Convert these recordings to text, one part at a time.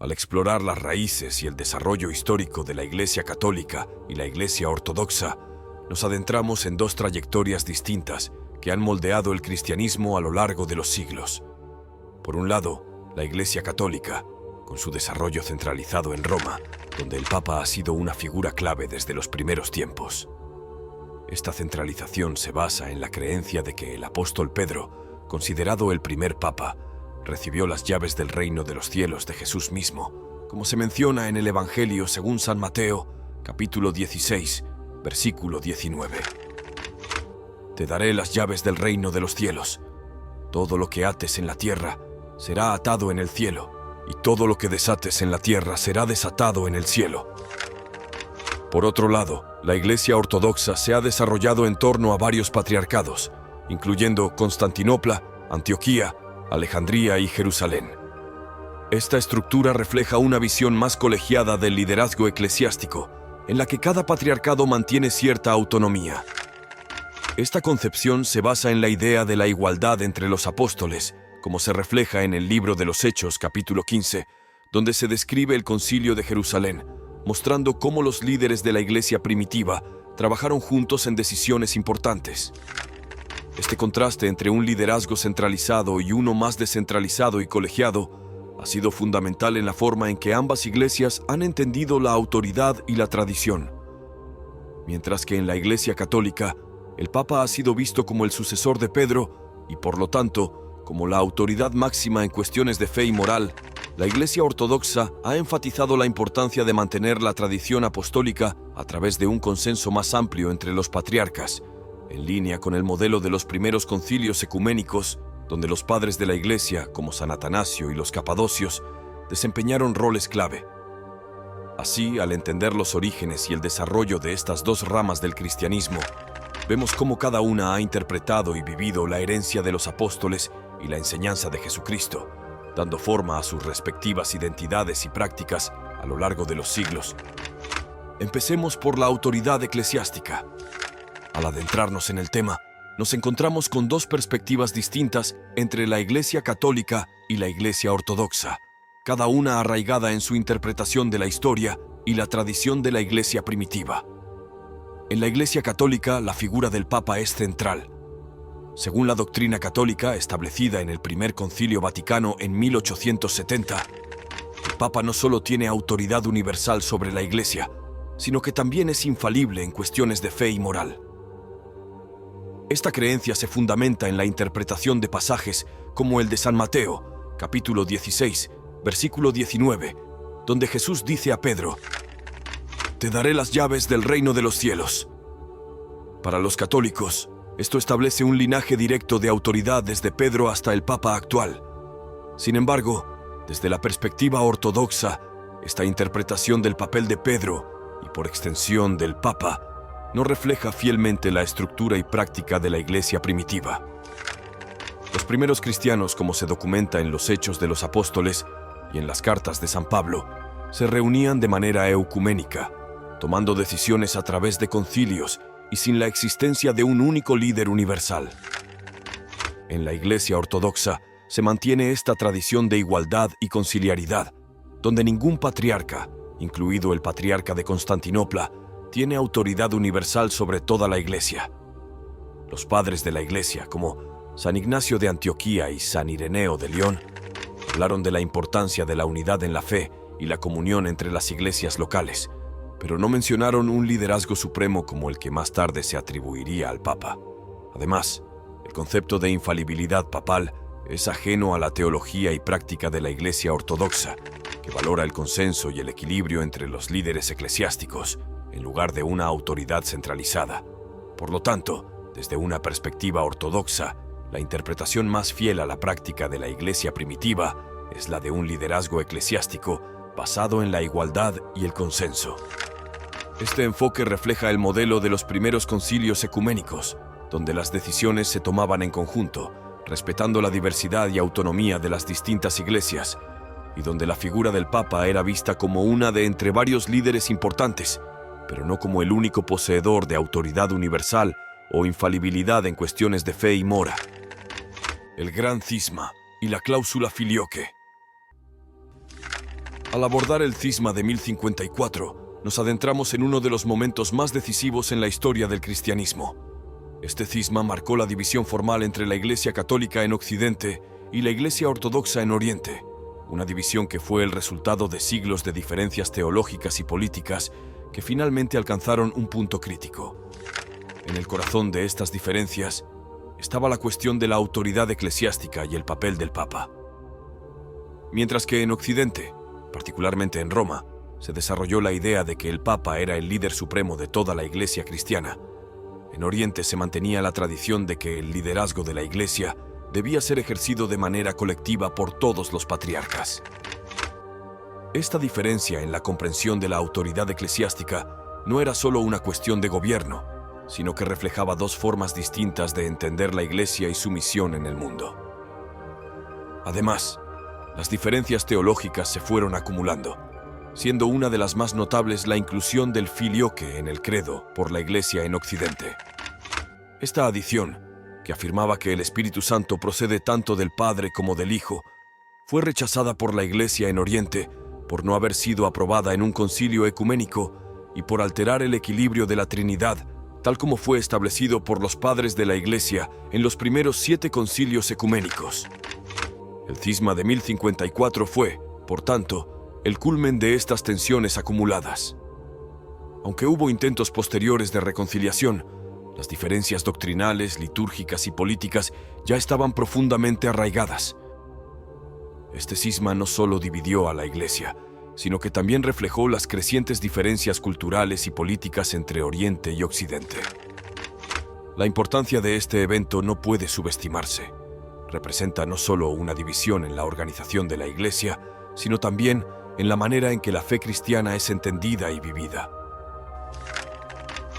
Al explorar las raíces y el desarrollo histórico de la Iglesia Católica y la Iglesia Ortodoxa, nos adentramos en dos trayectorias distintas que han moldeado el cristianismo a lo largo de los siglos. Por un lado, la Iglesia Católica, con su desarrollo centralizado en Roma, donde el Papa ha sido una figura clave desde los primeros tiempos. Esta centralización se basa en la creencia de que el apóstol Pedro, considerado el primer Papa, recibió las llaves del reino de los cielos de Jesús mismo, como se menciona en el Evangelio según San Mateo, capítulo 16, versículo 19. Te daré las llaves del reino de los cielos. Todo lo que ates en la tierra será atado en el cielo, y todo lo que desates en la tierra será desatado en el cielo. Por otro lado, la Iglesia Ortodoxa se ha desarrollado en torno a varios patriarcados, incluyendo Constantinopla, Antioquía, Alejandría y Jerusalén. Esta estructura refleja una visión más colegiada del liderazgo eclesiástico, en la que cada patriarcado mantiene cierta autonomía. Esta concepción se basa en la idea de la igualdad entre los apóstoles, como se refleja en el libro de los Hechos, capítulo 15, donde se describe el Concilio de Jerusalén, mostrando cómo los líderes de la iglesia primitiva trabajaron juntos en decisiones importantes. Este contraste entre un liderazgo centralizado y uno más descentralizado y colegiado ha sido fundamental en la forma en que ambas iglesias han entendido la autoridad y la tradición. Mientras que en la Iglesia Católica, el Papa ha sido visto como el sucesor de Pedro y, por lo tanto, como la autoridad máxima en cuestiones de fe y moral, la Iglesia Ortodoxa ha enfatizado la importancia de mantener la tradición apostólica a través de un consenso más amplio entre los patriarcas, en línea con el modelo de los primeros concilios ecuménicos, donde los padres de la Iglesia, como San Atanasio y los Capadocios, desempeñaron roles clave. Así, al entender los orígenes y el desarrollo de estas dos ramas del cristianismo, vemos cómo cada una ha interpretado y vivido la herencia de los apóstoles y la enseñanza de Jesucristo, dando forma a sus respectivas identidades y prácticas a lo largo de los siglos. Empecemos por la autoridad eclesiástica. Al adentrarnos en el tema, nos encontramos con dos perspectivas distintas entre la Iglesia Católica y la Iglesia Ortodoxa, cada una arraigada en su interpretación de la historia y la tradición de la Iglesia primitiva. En la Iglesia Católica, la figura del Papa es central. Según la doctrina católica establecida en el Primer Concilio Vaticano en 1870, el Papa no solo tiene autoridad universal sobre la Iglesia, sino que también es infalible en cuestiones de fe y moral. Esta creencia se fundamenta en la interpretación de pasajes como el de San Mateo, capítulo 16, versículo 19, donde Jesús dice a Pedro: «Te daré las llaves del reino de los cielos». Para los católicos, esto establece un linaje directo de autoridad desde Pedro hasta el Papa actual. Sin embargo, desde la perspectiva ortodoxa, esta interpretación del papel de Pedro, y por extensión del Papa, no refleja fielmente la estructura y práctica de la Iglesia primitiva. Los primeros cristianos, como se documenta en los Hechos de los Apóstoles y en las cartas de San Pablo, se reunían de manera ecuménica, tomando decisiones a través de concilios y sin la existencia de un único líder universal. En la Iglesia Ortodoxa se mantiene esta tradición de igualdad y conciliaridad, donde ningún patriarca, incluido el patriarca de Constantinopla, tiene autoridad universal sobre toda la Iglesia. Los padres de la Iglesia, como San Ignacio de Antioquía y San Ireneo de León, hablaron de la importancia de la unidad en la fe y la comunión entre las iglesias locales, pero no mencionaron un liderazgo supremo como el que más tarde se atribuiría al Papa. Además, el concepto de infalibilidad papal es ajeno a la teología y práctica de la Iglesia Ortodoxa, que valora el consenso y el equilibrio entre los líderes eclesiásticos, en lugar de una autoridad centralizada. Por lo tanto, desde una perspectiva ortodoxa, la interpretación más fiel a la práctica de la Iglesia primitiva es la de un liderazgo eclesiástico basado en la igualdad y el consenso. Este enfoque refleja el modelo de los primeros concilios ecuménicos, donde las decisiones se tomaban en conjunto, respetando la diversidad y autonomía de las distintas iglesias, y donde la figura del Papa era vista como una de entre varios líderes importantes, pero no como el único poseedor de autoridad universal o infalibilidad en cuestiones de fe y mora. El gran cisma y la cláusula filioque. Al abordar el cisma de 1054, nos adentramos en uno de los momentos más decisivos en la historia del cristianismo. Este cisma marcó la división formal entre la Iglesia Católica en Occidente y la Iglesia Ortodoxa en Oriente, una división que fue el resultado de siglos de diferencias teológicas y políticas que finalmente alcanzaron un punto crítico. En el corazón de estas diferencias estaba la cuestión de la autoridad eclesiástica y el papel del Papa. Mientras que en Occidente, particularmente en Roma, se desarrolló la idea de que el Papa era el líder supremo de toda la Iglesia cristiana, en Oriente se mantenía la tradición de que el liderazgo de la Iglesia debía ser ejercido de manera colectiva por todos los patriarcas. Esta diferencia en la comprensión de la autoridad eclesiástica no era solo una cuestión de gobierno, sino que reflejaba dos formas distintas de entender la Iglesia y su misión en el mundo. Además, las diferencias teológicas se fueron acumulando, siendo una de las más notables la inclusión del filioque en el credo por la Iglesia en Occidente. Esta adición, que afirmaba que el Espíritu Santo procede tanto del Padre como del Hijo, fue rechazada por la Iglesia en Oriente por no haber sido aprobada en un concilio ecuménico y por alterar el equilibrio de la Trinidad, tal como fue establecido por los padres de la Iglesia en los primeros 7 concilios ecuménicos. El cisma de 1054 fue, por tanto, el culmen de estas tensiones acumuladas. Aunque hubo intentos posteriores de reconciliación, las diferencias doctrinales, litúrgicas y políticas ya estaban profundamente arraigadas. Este cisma no solo dividió a la Iglesia, sino que también reflejó las crecientes diferencias culturales y políticas entre Oriente y Occidente. La importancia de este evento no puede subestimarse. Representa no solo una división en la organización de la Iglesia, sino también en la manera en que la fe cristiana es entendida y vivida.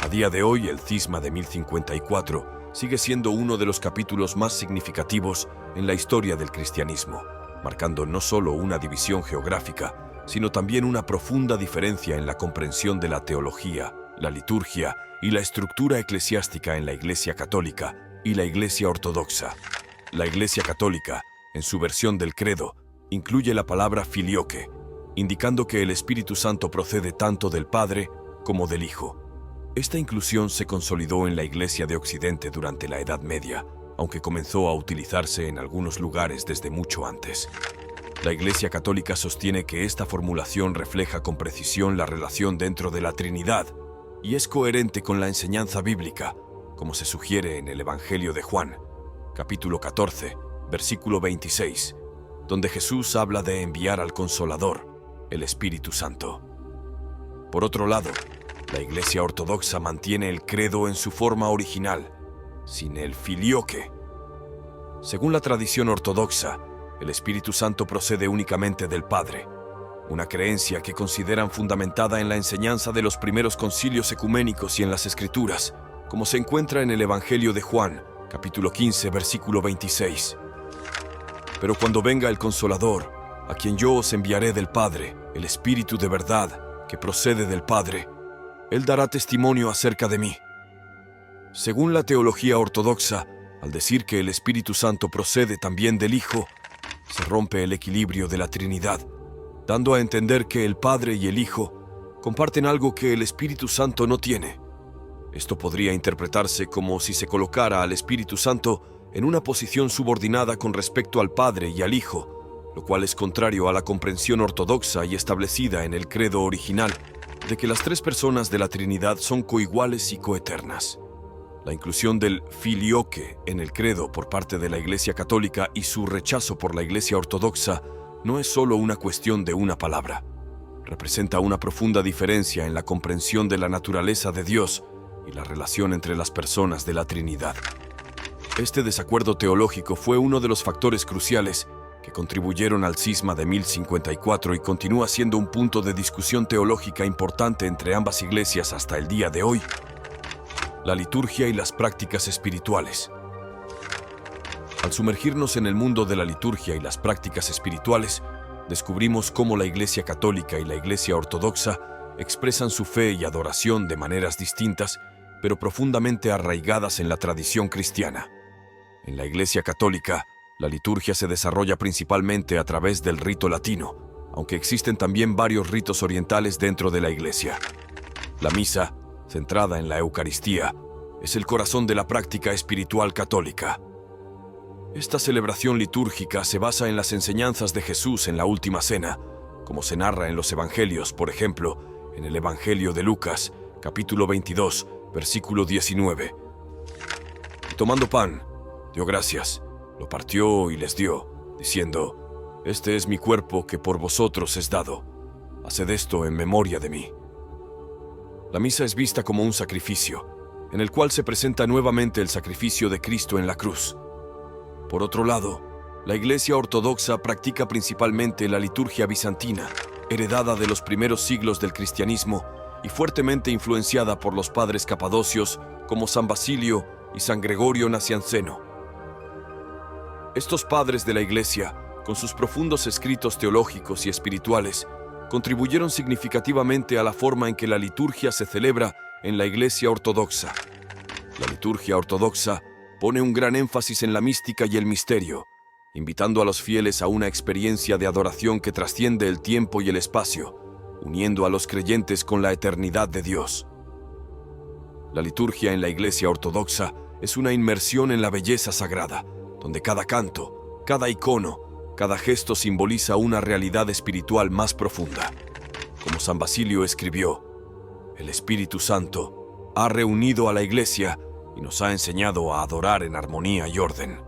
A día de hoy, el cisma de 1054 sigue siendo uno de los capítulos más significativos en la historia del cristianismo, marcando no solo una división geográfica, sino también una profunda diferencia en la comprensión de la teología, la liturgia y la estructura eclesiástica en la Iglesia Católica y la Iglesia Ortodoxa. La Iglesia Católica, en su versión del credo, incluye la palabra filioque, indicando que el Espíritu Santo procede tanto del Padre como del Hijo. Esta inclusión se consolidó en la Iglesia de Occidente durante la Edad Media, aunque comenzó a utilizarse en algunos lugares desde mucho antes. La Iglesia Católica sostiene que esta formulación refleja con precisión la relación dentro de la Trinidad y es coherente con la enseñanza bíblica, como se sugiere en el Evangelio de Juan, capítulo 14, versículo 26, donde Jesús habla de enviar al Consolador, el Espíritu Santo. Por otro lado, la Iglesia Ortodoxa mantiene el credo en su forma original, sin el filioque. Según la tradición ortodoxa, el Espíritu Santo procede únicamente del Padre, una creencia que consideran fundamentada en la enseñanza de los primeros concilios ecuménicos y en las Escrituras, como se encuentra en el Evangelio de Juan, capítulo 15, versículo 26. Pero cuando venga el Consolador, a quien yo os enviaré del Padre, el Espíritu de verdad, que procede del Padre, Él dará testimonio acerca de mí. Según la teología ortodoxa, al decir que el Espíritu Santo procede también del Hijo, se rompe el equilibrio de la Trinidad, dando a entender que el Padre y el Hijo comparten algo que el Espíritu Santo no tiene. Esto podría interpretarse como si se colocara al Espíritu Santo en una posición subordinada con respecto al Padre y al Hijo, lo cual es contrario a la comprensión ortodoxa y establecida en el credo original de que las 3 personas de la Trinidad son coiguales y coeternas. La inclusión del filioque en el credo por parte de la Iglesia Católica y su rechazo por la Iglesia Ortodoxa no es solo una cuestión de una palabra. Representa una profunda diferencia en la comprensión de la naturaleza de Dios y la relación entre las personas de la Trinidad. Este desacuerdo teológico fue uno de los factores cruciales que contribuyeron al cisma de 1054 y continúa siendo un punto de discusión teológica importante entre ambas iglesias hasta el día de hoy. La liturgia y las prácticas espirituales. Al sumergirnos en el mundo de la liturgia y las prácticas espirituales, descubrimos cómo la Iglesia Católica y la Iglesia Ortodoxa expresan su fe y adoración de maneras distintas, pero profundamente arraigadas en la tradición cristiana. En la Iglesia Católica, la liturgia se desarrolla principalmente a través del rito latino, aunque existen también varios ritos orientales dentro de la Iglesia. La misa, centrada en la Eucaristía, es el corazón de la práctica espiritual católica. Esta celebración litúrgica se basa en las enseñanzas de Jesús en la Última Cena, como se narra en los Evangelios, por ejemplo, en el Evangelio de Lucas, capítulo 22, versículo 19. Y tomando pan, dio gracias, lo partió y les dio, diciendo: «Este es mi cuerpo que por vosotros es dado. Haced esto en memoria de mí». La misa es vista como un sacrificio, en el cual se presenta nuevamente el sacrificio de Cristo en la cruz. Por otro lado, la Iglesia Ortodoxa practica principalmente la liturgia bizantina, heredada de los primeros siglos del cristianismo y fuertemente influenciada por los padres capadocios como San Basilio y San Gregorio Nacianceno. Estos padres de la Iglesia, con sus profundos escritos teológicos y espirituales, contribuyeron significativamente a la forma en que la liturgia se celebra en la Iglesia Ortodoxa. La liturgia ortodoxa pone un gran énfasis en la mística y el misterio, invitando a los fieles a una experiencia de adoración que trasciende el tiempo y el espacio, uniendo a los creyentes con la eternidad de Dios. La liturgia en la Iglesia Ortodoxa es una inmersión en la belleza sagrada, donde cada canto, cada icono, cada gesto simboliza una realidad espiritual más profunda. Como San Basilio escribió: «El Espíritu Santo ha reunido a la Iglesia y nos ha enseñado a adorar en armonía y orden».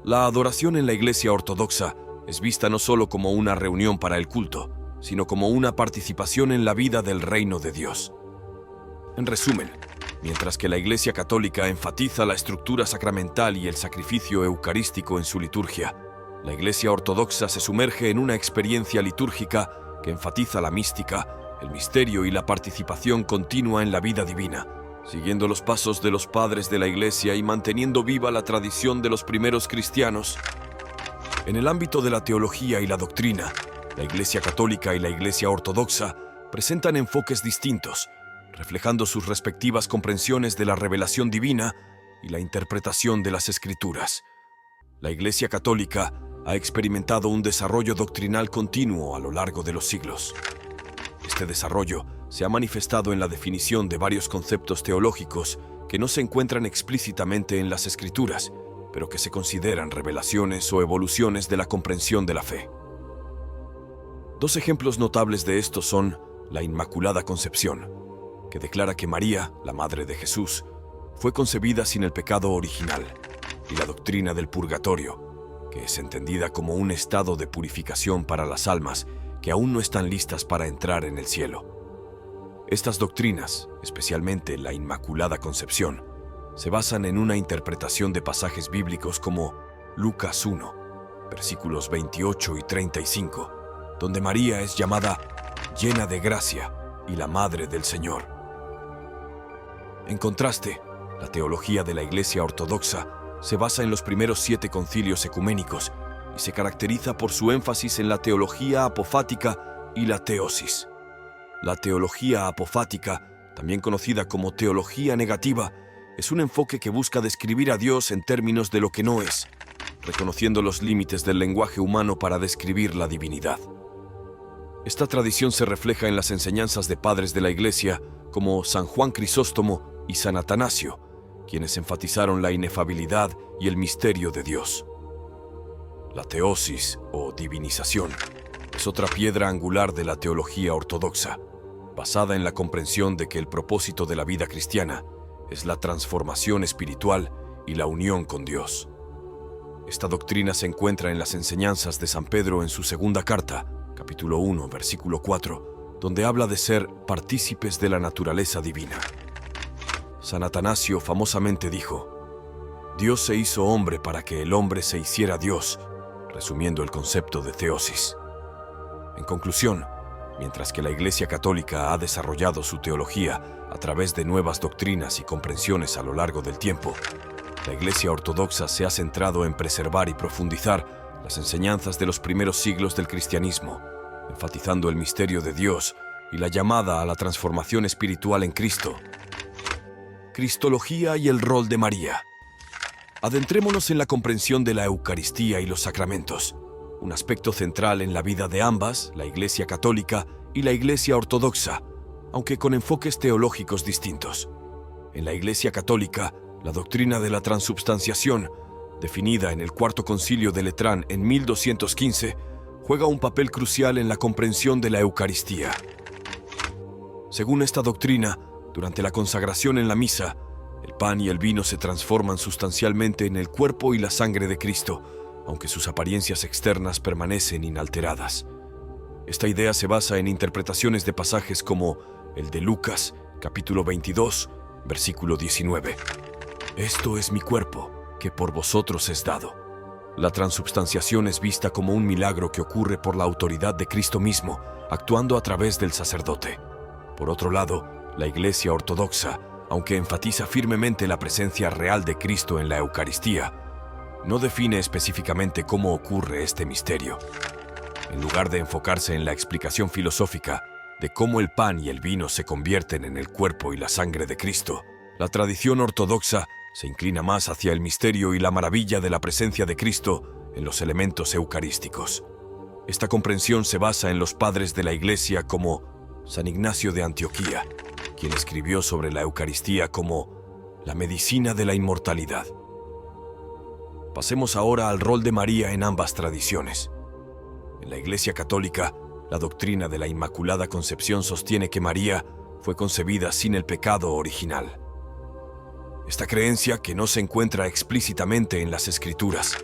La adoración en la Iglesia Ortodoxa es vista no solo como una reunión para el culto, sino como una participación en la vida del reino de Dios. En resumen, mientras que la Iglesia Católica enfatiza la estructura sacramental y el sacrificio eucarístico en su liturgia, la Iglesia Ortodoxa se sumerge en una experiencia litúrgica que enfatiza la mística, el misterio y la participación continua en la vida divina, siguiendo los pasos de los padres de la Iglesia y manteniendo viva la tradición de los primeros cristianos. En el ámbito de la teología y la doctrina, la Iglesia Católica y la Iglesia Ortodoxa presentan enfoques distintos, reflejando sus respectivas comprensiones de la revelación divina y la interpretación de las Escrituras. La Iglesia Católica ha experimentado un desarrollo doctrinal continuo a lo largo de los siglos. Este desarrollo se ha manifestado en la definición de varios conceptos teológicos que no se encuentran explícitamente en las Escrituras, pero que se consideran revelaciones o evoluciones de la comprensión de la fe. Dos ejemplos notables de esto son la Inmaculada Concepción, que declara que María, la Madre de Jesús, fue concebida sin el pecado original, y la doctrina del purgatorio, que es entendida como un estado de purificación para las almas que aún no están listas para entrar en el cielo. Estas doctrinas, especialmente la Inmaculada Concepción, se basan en una interpretación de pasajes bíblicos como Lucas 1, versículos 28 y 35, donde María es llamada llena de gracia y la Madre del Señor. En contraste, la teología de la Iglesia Ortodoxa se basa en los primeros 7 concilios ecuménicos y se caracteriza por su énfasis en la teología apofática y la teosis. La teología apofática, también conocida como teología negativa, es un enfoque que busca describir a Dios en términos de lo que no es, reconociendo los límites del lenguaje humano para describir la divinidad. Esta tradición se refleja en las enseñanzas de padres de la Iglesia como San Juan Crisóstomo y San Atanasio, quienes enfatizaron la inefabilidad y el misterio de Dios. La teosis o divinización es otra piedra angular de la teología ortodoxa, basada en la comprensión de que el propósito de la vida cristiana es la transformación espiritual y la unión con Dios. Esta doctrina se encuentra en las enseñanzas de San Pedro en su segunda carta, capítulo 1, versículo 4, donde habla de ser partícipes de la naturaleza divina. San Atanasio famosamente dijo: «Dios se hizo hombre para que el hombre se hiciera Dios», resumiendo el concepto de teosis. En conclusión, mientras que la Iglesia Católica ha desarrollado su teología a través de nuevas doctrinas y comprensiones a lo largo del tiempo, la Iglesia Ortodoxa se ha centrado en preservar y profundizar las enseñanzas de los primeros siglos del cristianismo, enfatizando el misterio de Dios y la llamada a la transformación espiritual en Cristo. Cristología y el rol de María. Adentrémonos en la comprensión de la Eucaristía y los sacramentos. un aspecto central en la vida de ambas, la Iglesia Católica y la Iglesia Ortodoxa, aunque con enfoques teológicos distintos. En la Iglesia Católica, la doctrina de la transubstanciación, definida en el Cuarto Concilio de Letrán en 1215, juega un papel crucial en la comprensión de la Eucaristía. Según esta doctrina, durante la consagración en la misa, el pan y el vino se transforman sustancialmente en el cuerpo y la sangre de Cristo, aunque sus apariencias externas permanecen inalteradas. Esta idea se basa en interpretaciones de pasajes como el de Lucas, capítulo 22, versículo 19. Esto es mi cuerpo, que por vosotros es dado. La transubstanciación es vista como un milagro que ocurre por la autoridad de Cristo mismo, actuando a través del sacerdote. Por otro lado, la Iglesia Ortodoxa, aunque enfatiza firmemente la presencia real de Cristo en la Eucaristía, no define específicamente cómo ocurre este misterio. En lugar de enfocarse en la explicación filosófica de cómo el pan y el vino se convierten en el cuerpo y la sangre de Cristo, la tradición ortodoxa se inclina más hacia el misterio y la maravilla de la presencia de Cristo en los elementos eucarísticos. Esta comprensión se basa en los padres de la Iglesia como San Ignacio de Antioquía, quien escribió sobre la Eucaristía como la medicina de la inmortalidad. Pasemos ahora al rol de María en ambas tradiciones. En la Iglesia Católica, la doctrina de la Inmaculada Concepción sostiene que María fue concebida sin el pecado original. Esta creencia, que no se encuentra explícitamente en las Escrituras,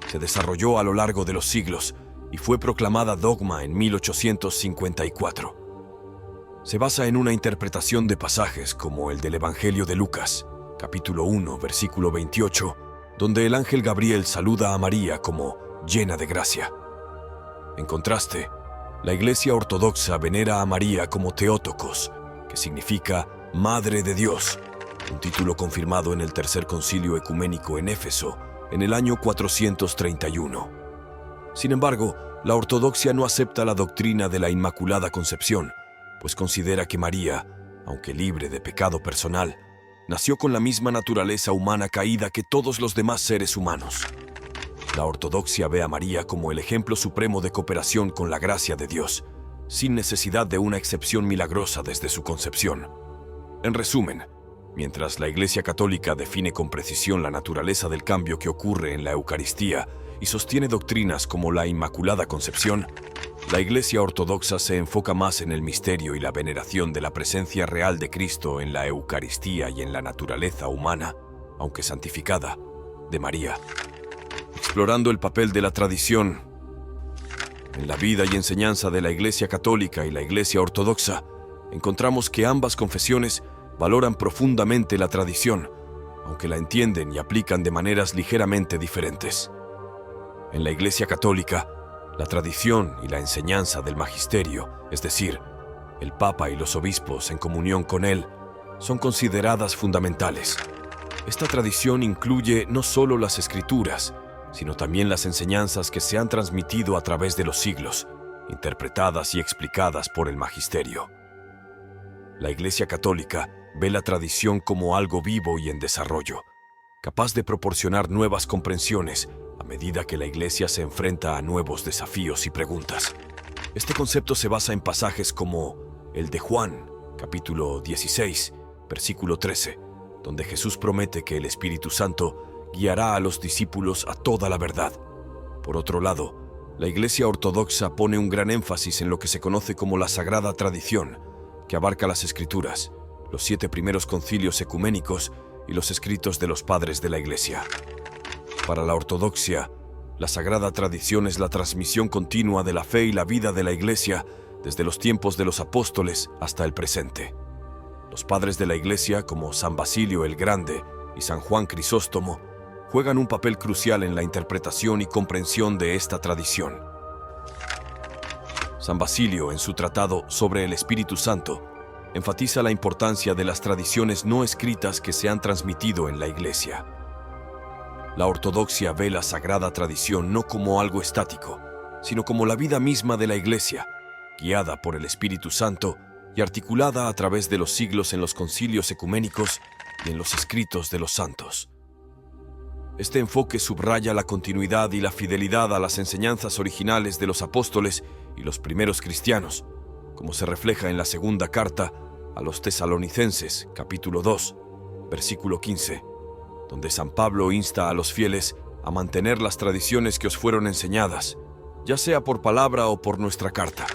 se desarrolló a lo largo de los siglos y fue proclamada dogma en 1854. Se basa en una interpretación de pasajes como el del Evangelio de Lucas, capítulo 1, versículo 28, donde el ángel Gabriel saluda a María como llena de gracia. En contraste, la Iglesia Ortodoxa venera a María como Theotokos, que significa Madre de Dios, un título confirmado en el Tercer Concilio Ecuménico en Éfeso en el año 431. Sin embargo, la ortodoxia no acepta la doctrina de la Inmaculada Concepción, pues considera que María, aunque libre de pecado personal, nació con la misma naturaleza humana caída que todos los demás seres humanos. La ortodoxia ve a María como el ejemplo supremo de cooperación con la gracia de Dios, sin necesidad de una excepción milagrosa desde su concepción. En resumen, mientras la Iglesia Católica define con precisión la naturaleza del cambio que ocurre en la Eucaristía y sostiene doctrinas como la Inmaculada Concepción, la Iglesia Ortodoxa se enfoca más en el misterio y la veneración de la presencia real de Cristo en la Eucaristía y en la naturaleza humana, aunque santificada, de María. Explorando el papel de la tradición en la vida y enseñanza de la Iglesia Católica y la Iglesia Ortodoxa, encontramos que ambas confesiones valoran profundamente la tradición, aunque la entienden y aplican de maneras ligeramente diferentes. En la Iglesia Católica, la tradición y la enseñanza del magisterio, es decir, el Papa y los obispos en comunión con él, son consideradas fundamentales. Esta tradición incluye no solo las Escrituras, sino también las enseñanzas que se han transmitido a través de los siglos, interpretadas y explicadas por el magisterio. La Iglesia Católica ve la tradición como algo vivo y en desarrollo, capaz de proporcionar nuevas comprensiones a medida que la Iglesia se enfrenta a nuevos desafíos y preguntas. Este concepto se basa en pasajes como el de Juan, capítulo 16, versículo 13, donde Jesús promete que el Espíritu Santo guiará a los discípulos a toda la verdad. Por otro lado, la Iglesia Ortodoxa pone un gran énfasis en lo que se conoce como la Sagrada Tradición, que abarca las Escrituras, los 7 primeros concilios ecuménicos y los escritos de los padres de la Iglesia. Para la ortodoxia, la Sagrada Tradición es la transmisión continua de la fe y la vida de la Iglesia desde los tiempos de los apóstoles hasta el presente. Los padres de la Iglesia, como San Basilio el Grande y San Juan Crisóstomo, juegan un papel crucial en la interpretación y comprensión de esta tradición. San Basilio, en su tratado sobre el Espíritu Santo, enfatiza la importancia de las tradiciones no escritas que se han transmitido en la Iglesia. La ortodoxia ve la sagrada tradición no como algo estático, sino como la vida misma de la Iglesia, guiada por el Espíritu Santo y articulada a través de los siglos en los concilios ecuménicos y en los escritos de los santos. Este enfoque subraya la continuidad y la fidelidad a las enseñanzas originales de los apóstoles y los primeros cristianos, como se refleja en la segunda carta a los Tesalonicenses, capítulo 2, versículo 15, donde San Pablo insta a los fieles a mantener las tradiciones que os fueron enseñadas, ya sea por palabra o por nuestra carta.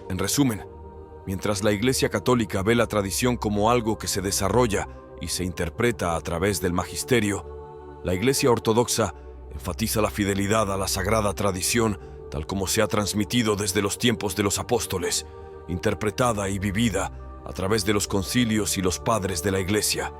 En resumen, mientras la Iglesia Católica ve la tradición como algo que se desarrolla y se interpreta a través del magisterio, la Iglesia Ortodoxa enfatiza la fidelidad a la sagrada tradición tal como se ha transmitido desde los tiempos de los apóstoles, interpretada y vivida a través de los concilios y los padres de la Iglesia.